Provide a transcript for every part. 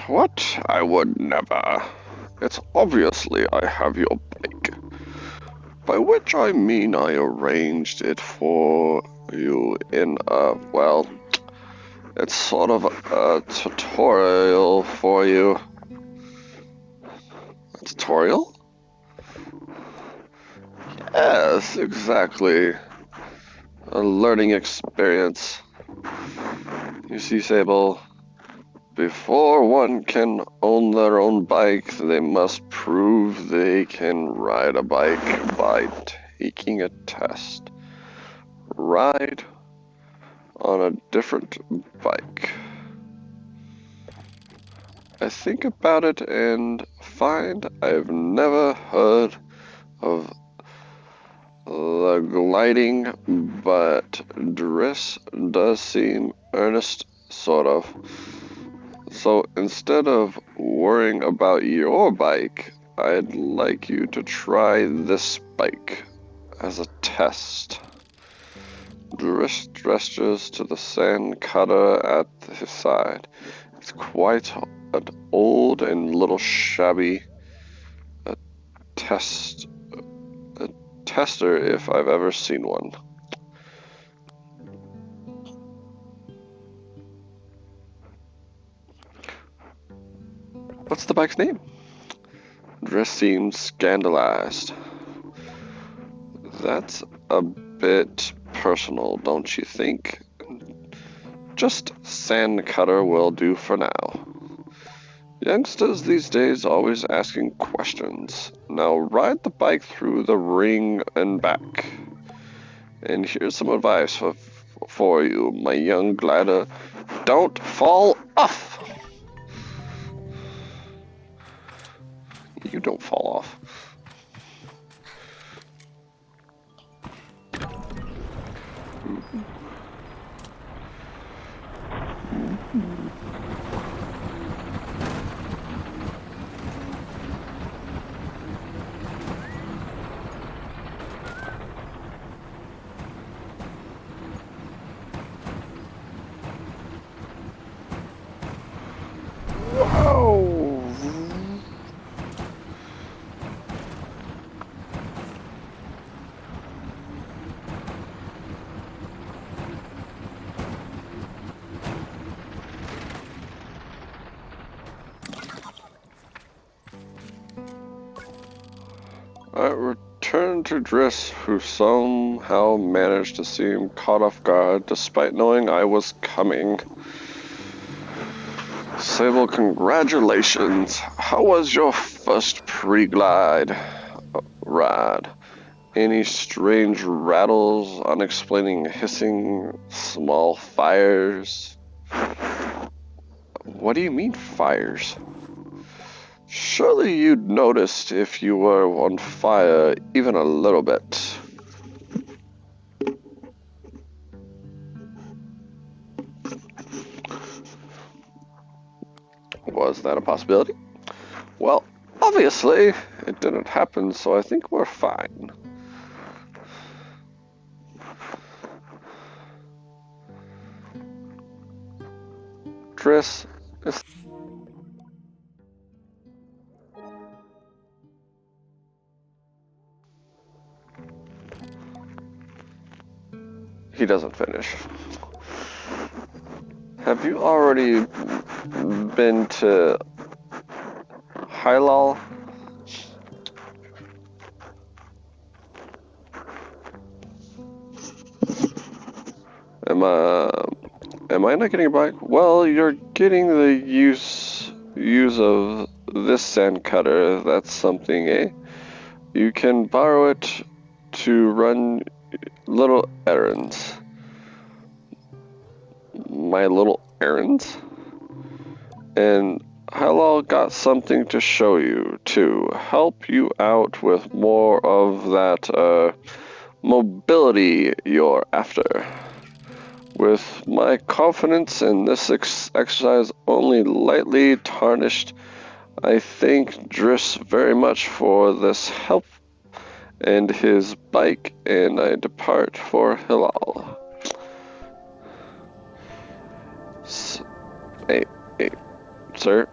What? I would never. It's obviously I have your bike. By which I mean I arranged it for you in well, it's sort of a tutorial for you. A tutorial? Yes, exactly. A learning experience. You see, Sable, before one can own their own bike, they must prove they can ride a bike by taking a test. Ride on a different bike. I think about it and find I've never heard of the gliding, but Driss does seem earnest, sort of. So instead of worrying about your bike, I'd like you to try this bike as a test. Driss gestures to the sand cutter at his side. It's quite an old and little shabby. A test a tester if I've ever seen one. What's the bike's name? Driss seems scandalized. That's a bit personal, don't you think? Just sand cutter will do for now. Youngsters these days always asking questions. Now ride the bike through the ring and back. And here's some advice for you, my young glider. Don't fall off! You don't fall off. Whoa! I returned to Driss, who somehow managed to seem caught off guard despite knowing I was coming. Sable, congratulations. How was your first pre-glide ride? Any strange rattles, unexplained hissing, small fires? What do you mean fires? Surely you'd noticed if you were on fire even a little bit. Was that a possibility? Well, obviously, it didn't happen, so I think we're fine. Driss is... He doesn't finish. Have you already been to Hylal? Am I not getting a bike? Well, you're getting the use of this sand cutter. That's something, eh? You can borrow it to run little errands. My little errands? And Halal got something to show you, too. Help you out with more of that, mobility you're after. With my confidence in this exercise only lightly tarnished, I thank Driss very much for this help and his bike, and I depart for Hilal. Hey, sir.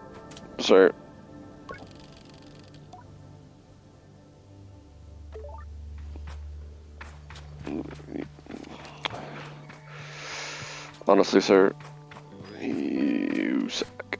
Honestly, sir, you suck.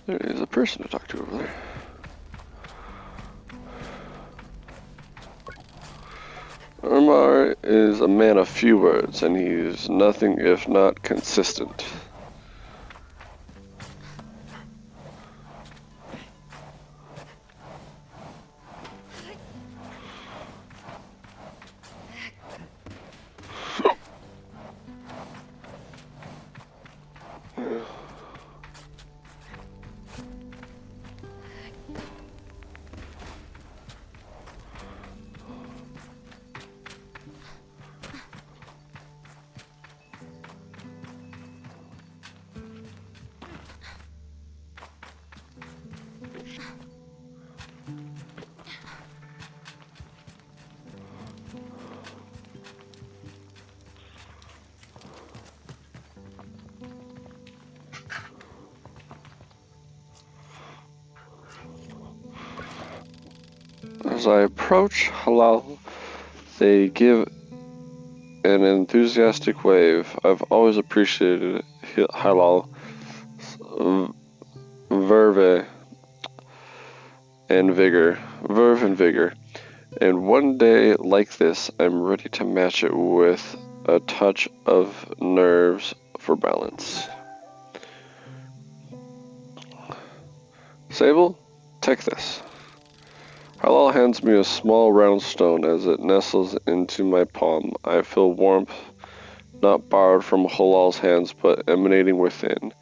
There is a person to talk to over there. Umar is a man of few words, and he's nothing if not consistent. As I approach Halal, they give an enthusiastic wave. I've always appreciated Halal's verve and vigor. And one day like this, I'm ready to match it with a touch of nerves for balance. Sable, take this. Halal hands me a small round stone. As it nestles into my palm, I feel warmth not borrowed from Halal's hands, but emanating within.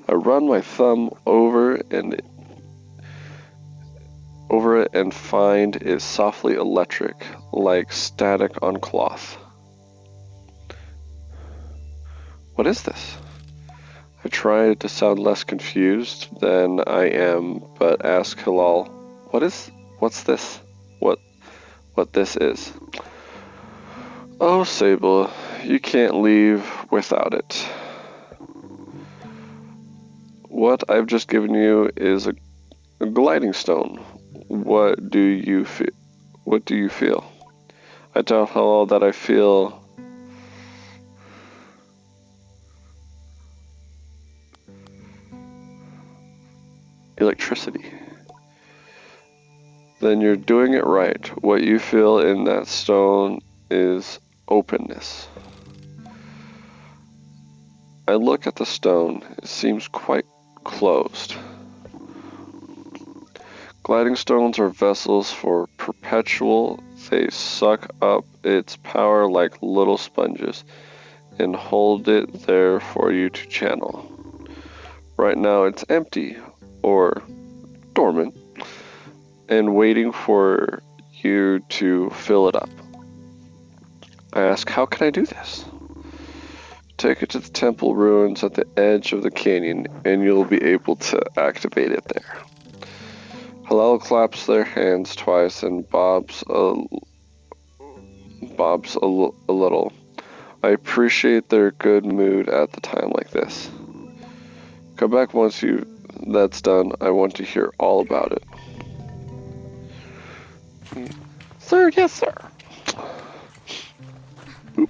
I run my thumb over it and find it softly electric, like static on cloth. What is this? I try to sound less confused than I am, but ask Halal, what's this? What this is? Oh, Sable, you can't leave without it. What I've just given you is a gliding stone. What do you feel? I tell Halal that I feel electricity. Then you're doing it right. What you feel in that stone is openness. I look at the stone. It seems quite closed. Gliding stones are vessels for perpetual. They suck up its power like little sponges and hold it there for you to channel. Right now it's empty or dormant and waiting for you to fill it up. I ask, how can I do this? Take it to the temple ruins at the edge of the canyon and you'll be able to activate it there. Halal claps their hands twice and bobs a little. I appreciate their good mood at the time like this. Come back once that's done. I want to hear all about it. Sir, yes, sir. Oop.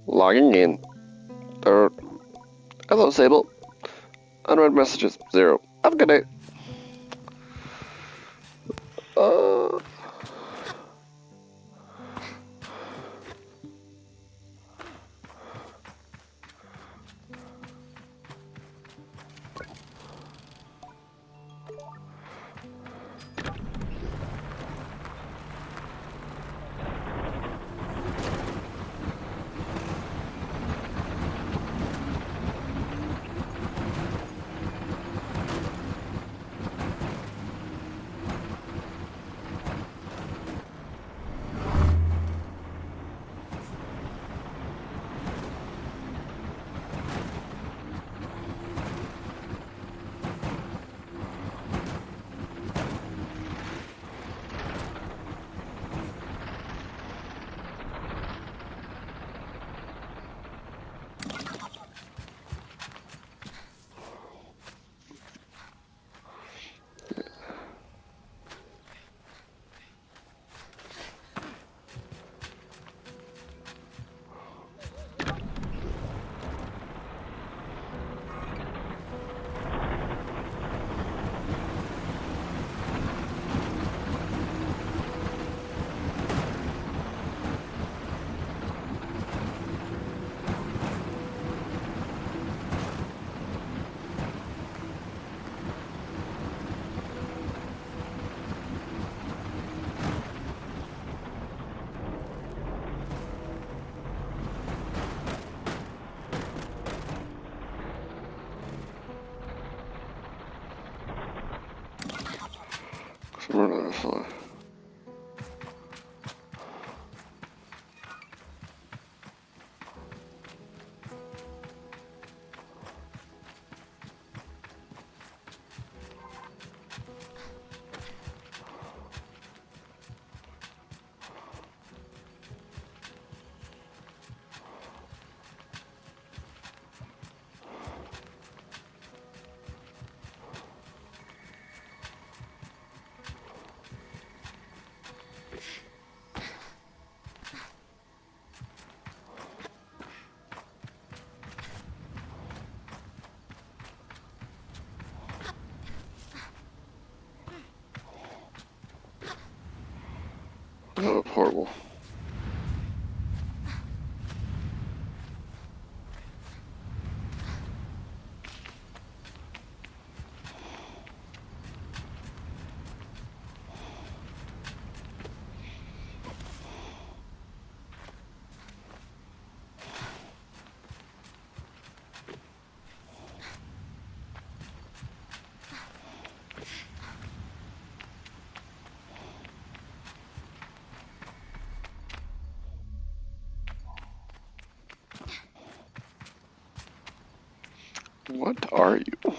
Logging in. Hello, Sable. Unread messages, 0. Have a good day. Oh, horrible. What are you?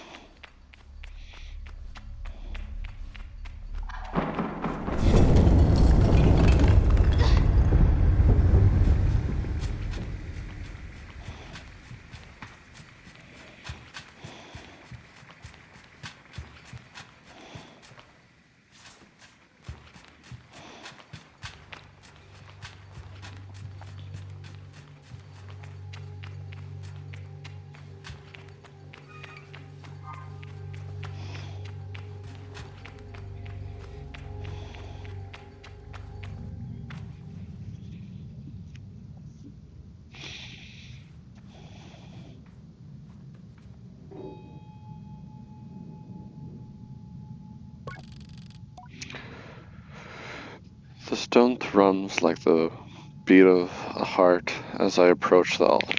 The stone thrums like the beat of a heart as I approach the altar.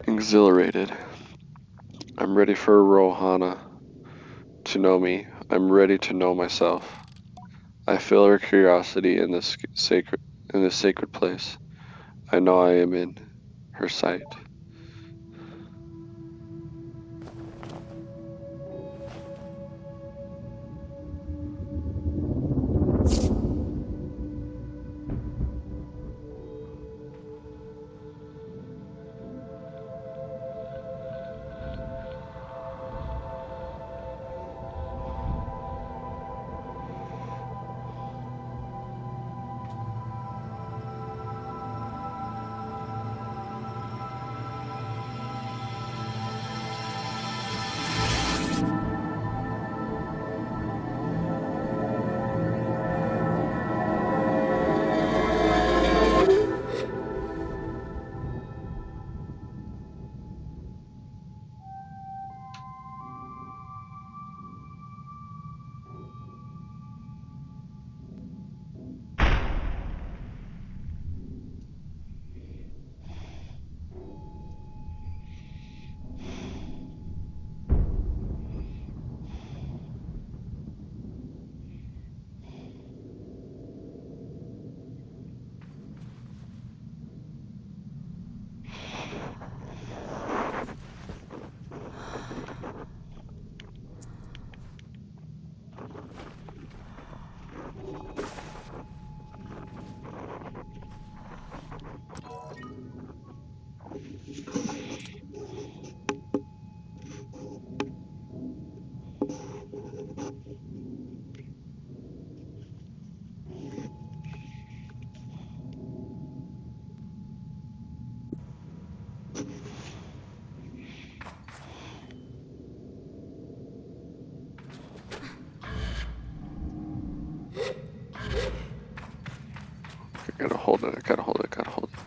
Exhilarated. I'm ready for Rohana to know me. I'm ready to know myself. I feel her curiosity in this sacred place. I know I am in her sight. I gotta hold it, I gotta hold it, I gotta hold it.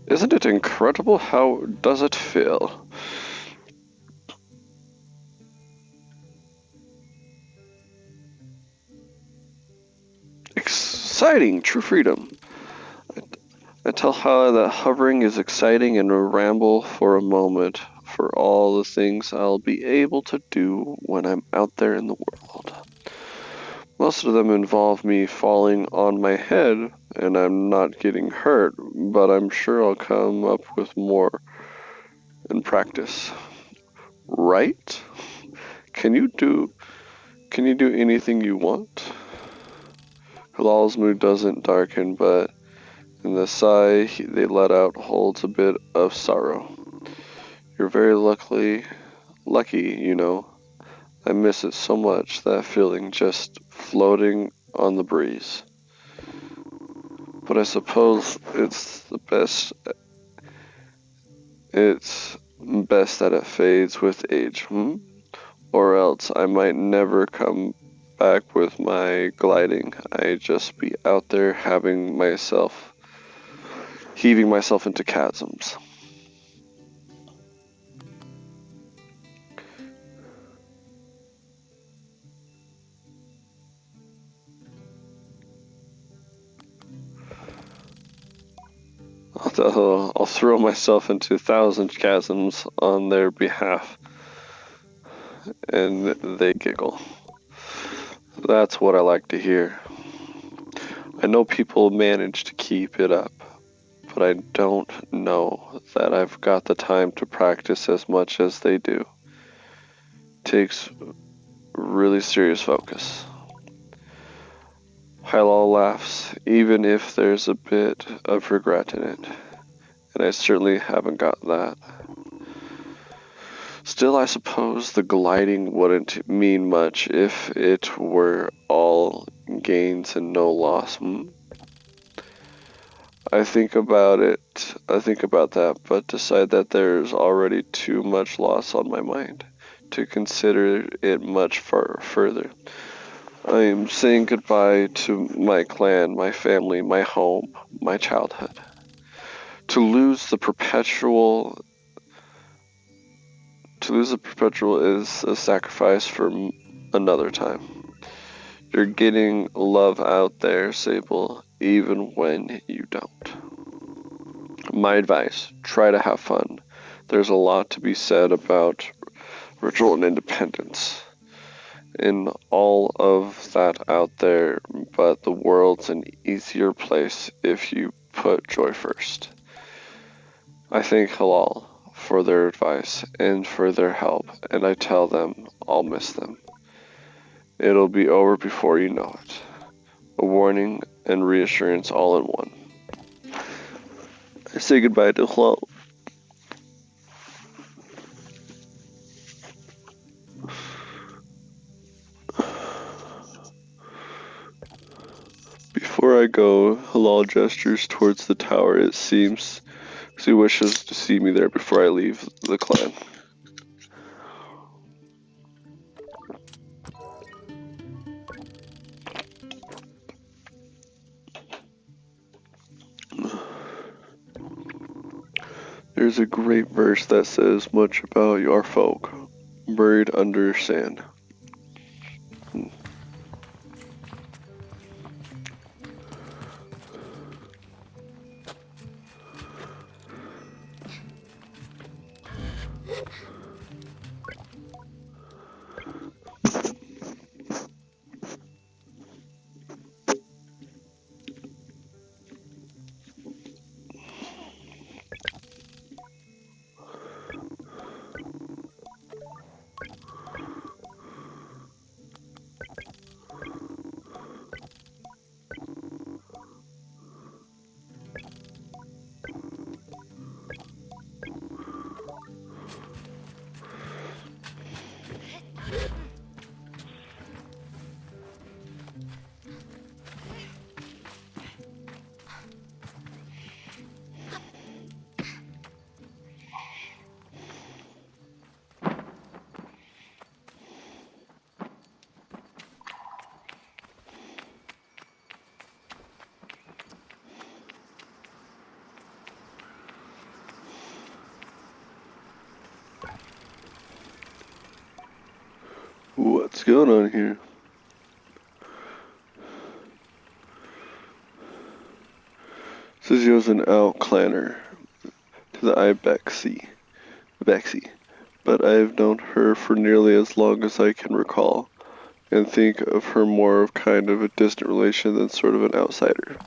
Isn't it incredible? How does it feel? Exciting, true freedom. I tell her that hovering is exciting and ramble for a moment for all the things I'll be able to do when I'm out there in the world. Most of them involve me falling on my head and I'm not getting hurt, but I'm sure I'll come up with more in practice. Right? Can you do anything you want? Hilal's mood doesn't darken, but in the sigh they let out holds a bit of sorrow. You're very lucky, you know. I miss it so much, that feeling just floating on the breeze. But I suppose it's best that it fades with age, Or else I might never come back with my gliding. I'd just be out there heaving myself into chasms. I'll throw myself into 1,000 chasms on their behalf, and they giggle. That's what I like to hear. I know people manage to keep it up, but I don't know that I've got the time to practice as much as they do. It takes really serious focus. Hilal laughs, even if there's a bit of regret in it, and I certainly haven't got that. Still, I suppose the gliding wouldn't mean much if it were all gains and no loss. I think about that, but decide that there's already too much loss on my mind to consider it much further. I am saying goodbye to my clan, my family, my home, my childhood. To lose the perpetual is a sacrifice for another time. You're getting love out there, Sable, even when you don't. My advice, try to have fun. There's a lot to be said about ritual and independence in all of that out there, but the world's an easier place if you put joy first. I thank Halal for their advice and for their help, and I tell them I'll miss them. It'll be over before you know it. A warning and reassurance all in one. I say goodbye to Halal. Before I go, Halal gestures towards the tower. It seems he wishes to see me there before I leave the clan. There's a great verse that says much about your folk, buried under sand. What's going on here? Sizio's an outclanner to the Ibexi, but I have known her for nearly as long as I can recall, and think of her more of kind of a distant relation than sort of an outsider.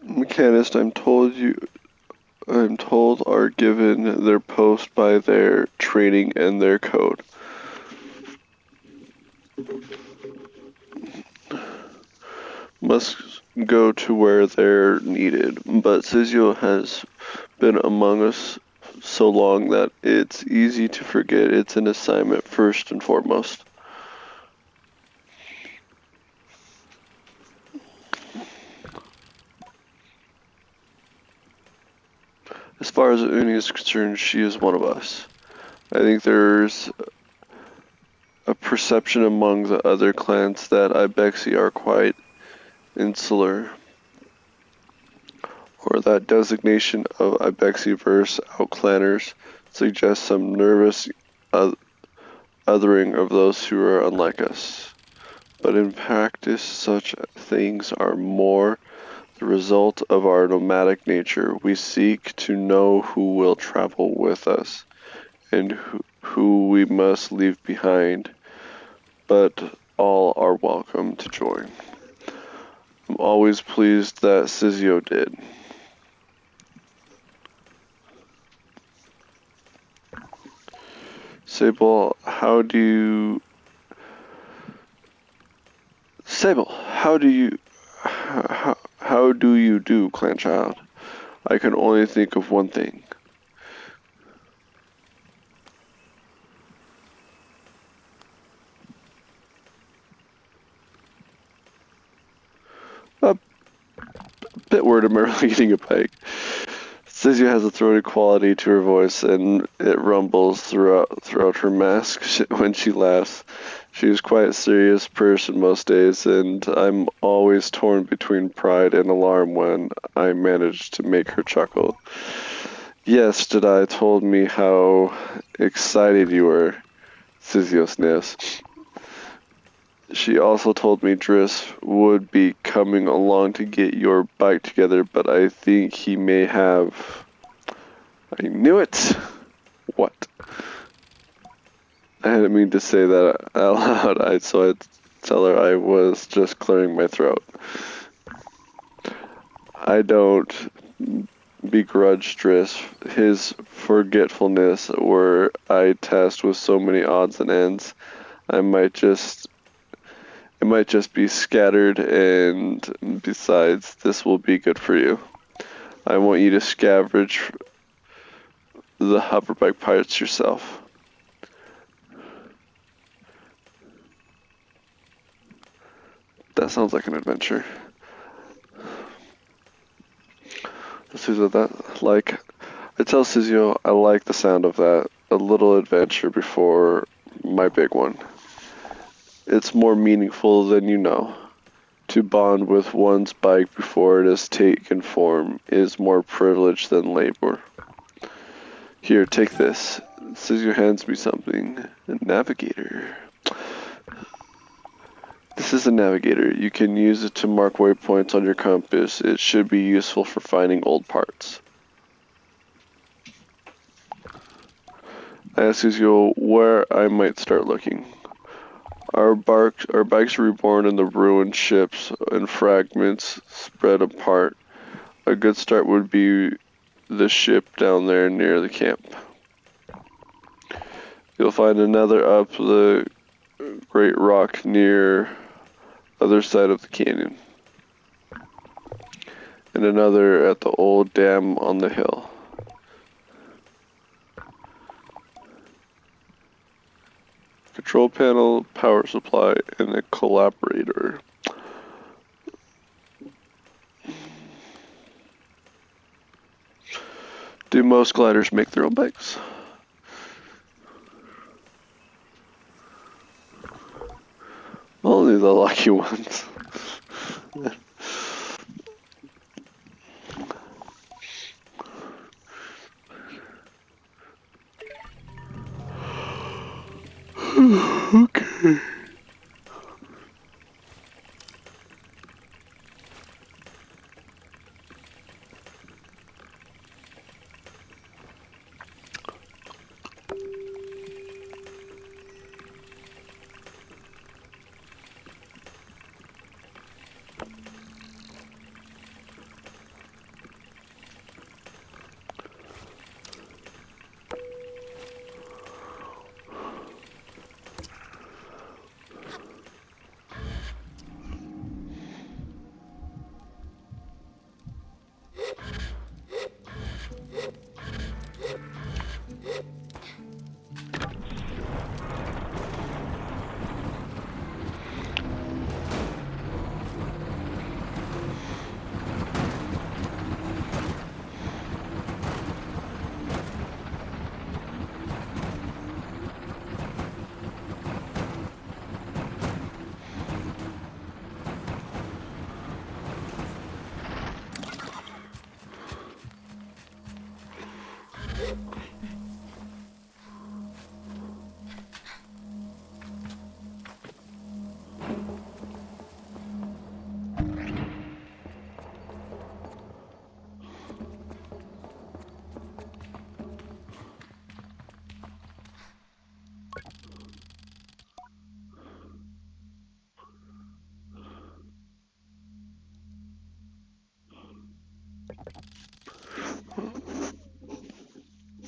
Mechanists, I'm told are given their post by their training and their code. Must go to where they're needed, but Sizio has been among us so long that it's easy to forget it's an assignment first and foremost. As far as Uni is concerned, she is one of us. I think there's a perception among the other clans that Ibexi are quite insular, or that designation of Ibexi versus outclanners suggests some nervous othering of those who are unlike us. But in practice, such things are more the result of our nomadic nature. We seek to know who will travel with us and who we must leave behind, but all are welcome to join. I'm always pleased that Sizio did. Sable, how do you do, clan child? I can only think of one thing. A bit worried I'm early eating a pike. Sizio has a throaty quality to her voice, and it rumbles throughout her mask when she laughs. She is quite a serious person most days, and I'm always torn between pride and alarm when I manage to make her chuckle. Yes, Jedi told me how excited you were, Sizio sniffs. She also told me Driss would be coming along to get your bike together, but I think he may have... I knew it! What? I didn't mean to say that out loud, so I'd tell her I was just clearing my throat. I don't begrudge Driss his forgetfulness were I tasked with so many odds and ends. It might just be scattered, and besides, this will be good for you. I want you to scavenge the hoverbike parts yourself. That sounds like an adventure. Let's see what that like. I tell Sizio I like the sound of that. A little adventure before my big one. It's more meaningful than you know. To bond with one's bike before it has taken form is more privilege than labor. Here, take this. Sizio hands me something. A navigator. This is a navigator. You can use it to mark waypoints on your compass. It should be useful for finding old parts. I asked Sizio where I might start looking. Our bikes are reborn in the ruined ships and fragments spread apart. A good start would be the ship down there near the camp. You'll find another up the great rock near other side of the canyon, and another at the old dam on the hill. Control panel, power supply, and a collaborator. Do most gliders make their own bikes? Only the lucky ones. Okay.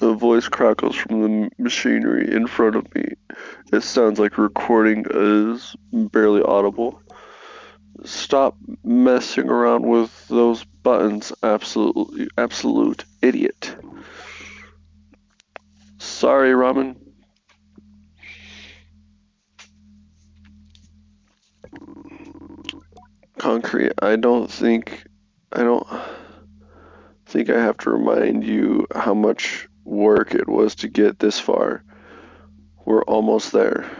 A voice crackles from the machinery in front of me. It sounds like recording is barely audible. Stop messing around with those buttons, absolute idiot. Sorry, Ramen. Concrete, I don't think I have to remind you how much work it was to get this far. We're almost there.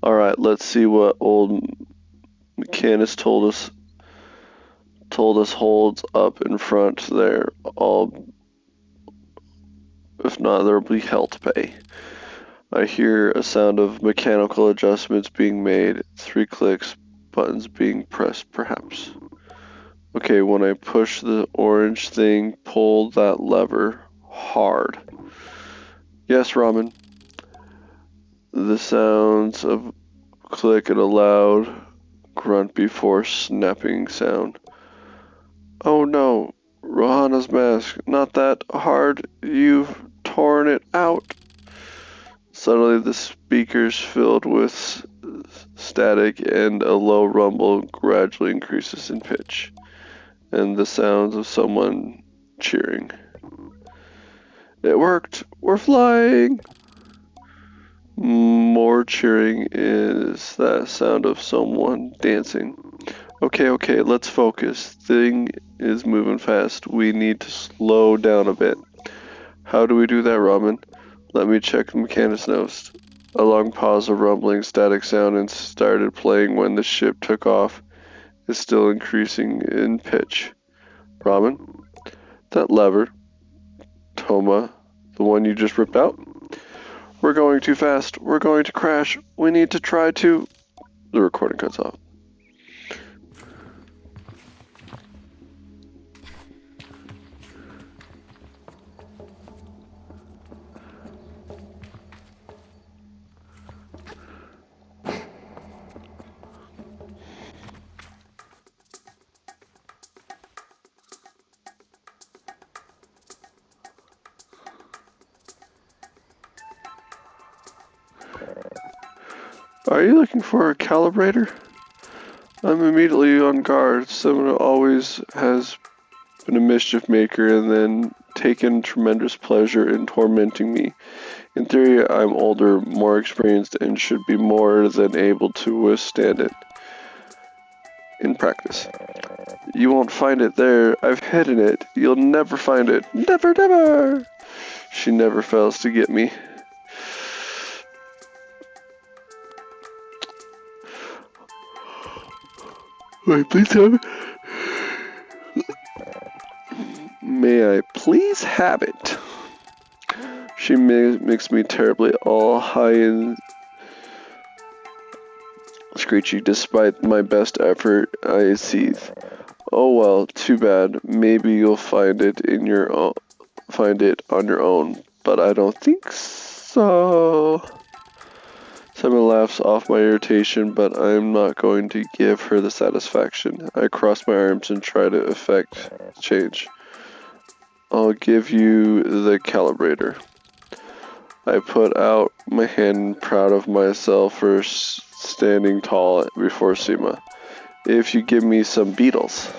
Alright, let's see what old Mechanist told us holds up in front there. If not, there'll be hell to pay. I hear a sound of mechanical adjustments being made. 3 clicks, buttons being pressed, perhaps. Okay, when I push the orange thing, pull that lever hard. Yes, Ramen. The sounds of click and a loud grunt before snapping sound. Oh no, Rohana's mask. Not that hard. You've torn it out. Suddenly the speakers filled with static and a low rumble gradually increases in pitch. And the sounds of someone cheering. It worked! We're flying! More cheering is that sound of someone dancing. Okay, let's focus. Thing is moving fast. We need to slow down a bit. How do we do that, Ramen? Let me check the mechanic's notes. A long pause of rumbling static sound and started playing when the ship took off. Is still increasing in pitch. Ramen? That lever. Toma. The one you just ripped out? We're going too fast. We're going to crash. We need to try to... The recording cuts off. Are you looking for a calibrator? I'm immediately on guard. Someone always has been a mischief maker and then taken tremendous pleasure in tormenting me. In theory, I'm older, more experienced, and should be more than able to withstand it. In practice. You won't find it there. I've hidden it. You'll never find it. Never, never! She never fails to get me. Wait, please have it. May I please have it? She makes me terribly all high and screechy. Despite my best effort, I seethe. Oh well, too bad. Maybe you'll find it on your own, but I don't think so. Simon laughs off my irritation, but I'm not going to give her the satisfaction. I cross my arms and try to effect change. I'll give you the calibrator. I put out my hand, proud of myself for standing tall before Seema. If you give me some beetles.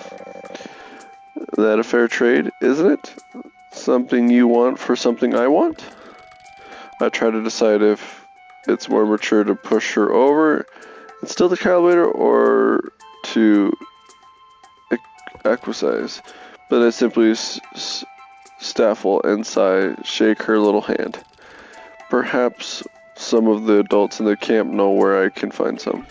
That a fair trade, isn't it? Something you want for something I want? I try to decide if it's more mature to push her over and steal the calibrator or to acquiesce, but I simply staffle and sigh, shake her little hand. Perhaps some of the adults in the camp know where I can find some.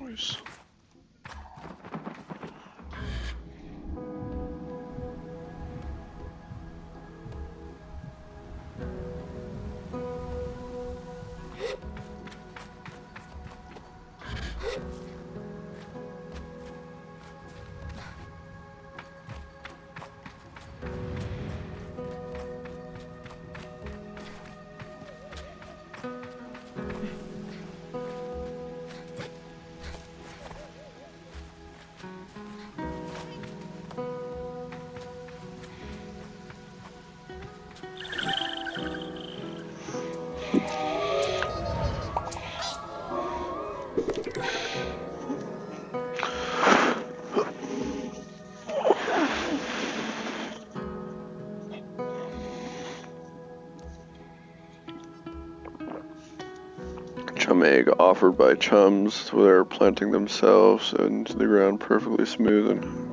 Nice. Chum egg offered by chums. They're planting themselves into the ground perfectly smooth and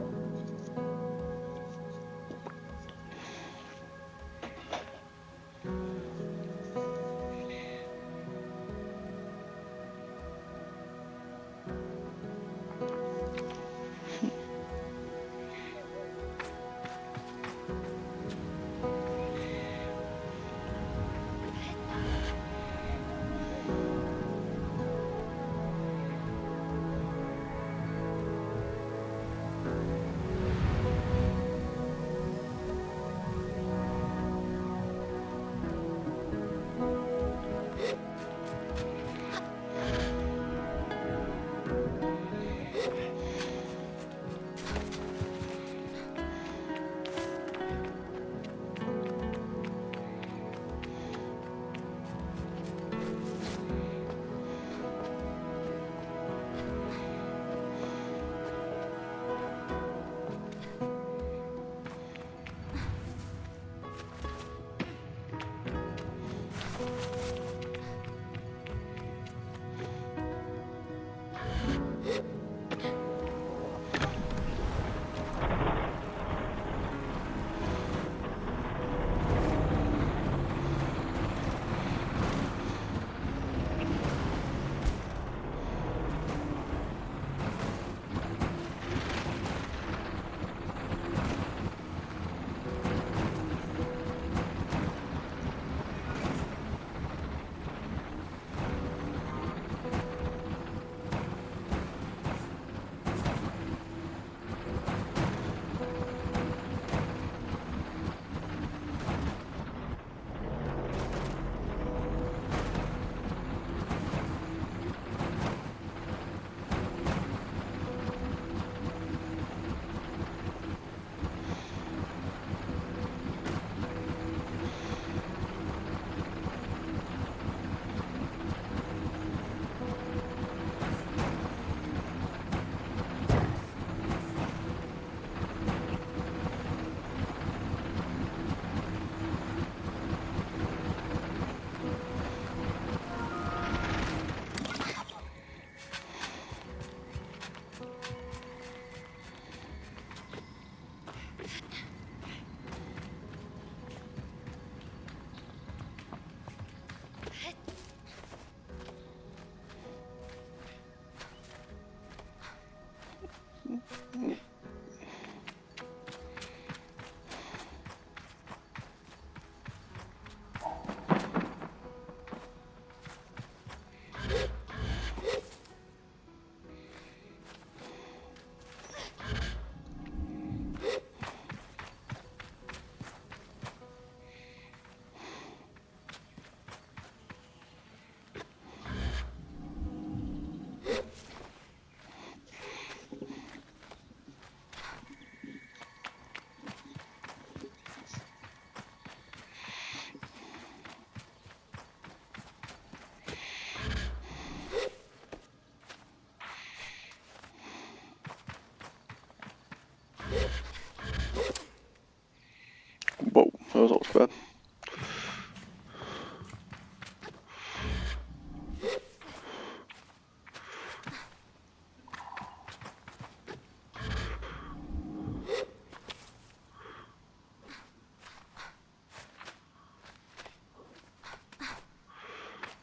bad.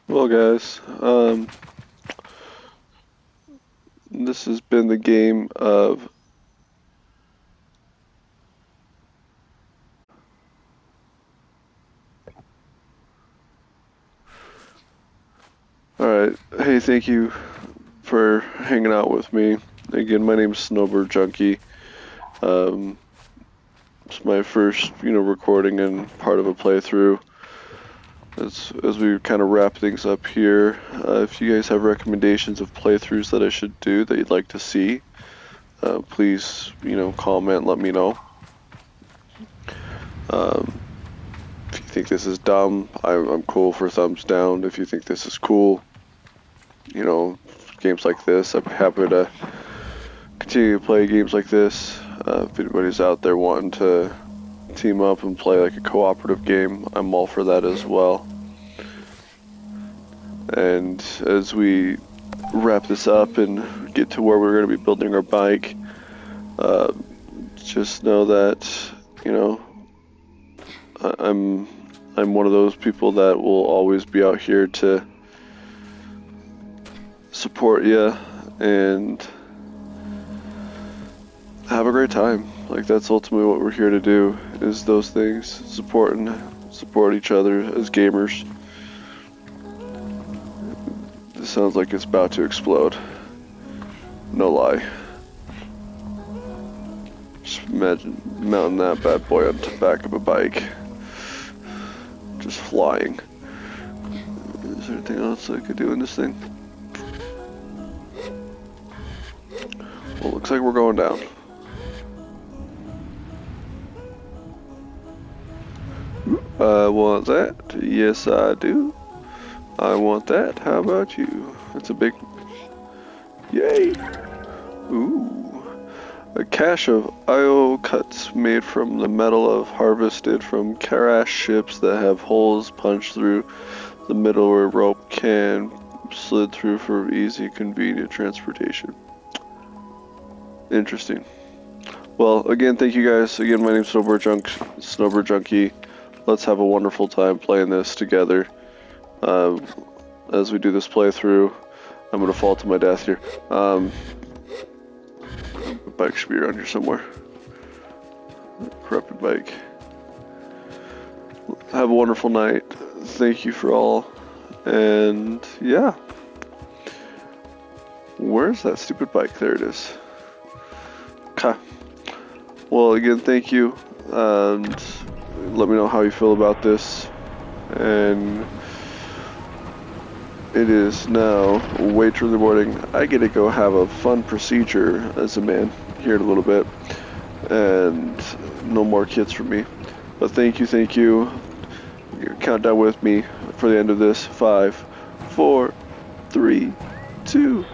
Well, guys, this has been the game of Alright, hey, thank you for hanging out with me. Again, my name's Snowbird Junkie. It's my first, recording and part of a playthrough. As we kind of wrap things up here, if you guys have recommendations of playthroughs that I should do that you'd like to see, please, comment, let me know. If you think this is dumb, I'm cool for thumbs down. If you think this is cool, games like this, I'm happy to continue to play games like this. If anybody's out there wanting to team up and play like a cooperative game, I'm all for that as well. And as we wrap this up and get to where we're going to be building our bike, just know that, I'm one of those people that will always be out here to support you and have a great time. Like, that's ultimately what we're here to do, is those things, support each other as gamers. This sounds like it's about to explode. No lie. Just imagine mounting that bad boy on the back of a bike. Just flying. Is there anything else I could do in this thing? Well, looks like we're going down. I want that. Yes, I do. I want that. How about you? That's a big... Yay! Ooh. A cache of IO cuts made from the metal of harvested from Karash ships that have holes punched through the middle where rope can slid through for easy, convenient transportation. Interesting. Well, again, thank you guys. Again, my name's Snowbird Junkie. Let's have a wonderful time playing this together. As we do this playthrough, I'm gonna fall to my death here. The bike should be around here somewhere. Corrupted bike. Have a wonderful night. Thank you for all. And yeah. Where's that stupid bike? There it is. Okay. Well, again, thank you. And let me know how you feel about this. And it is now way too early morning. I get to go have a fun procedure as a man here in a little bit. And no more kids for me. But thank you. Count down with me for the end of this. 5, 4, 3, 2,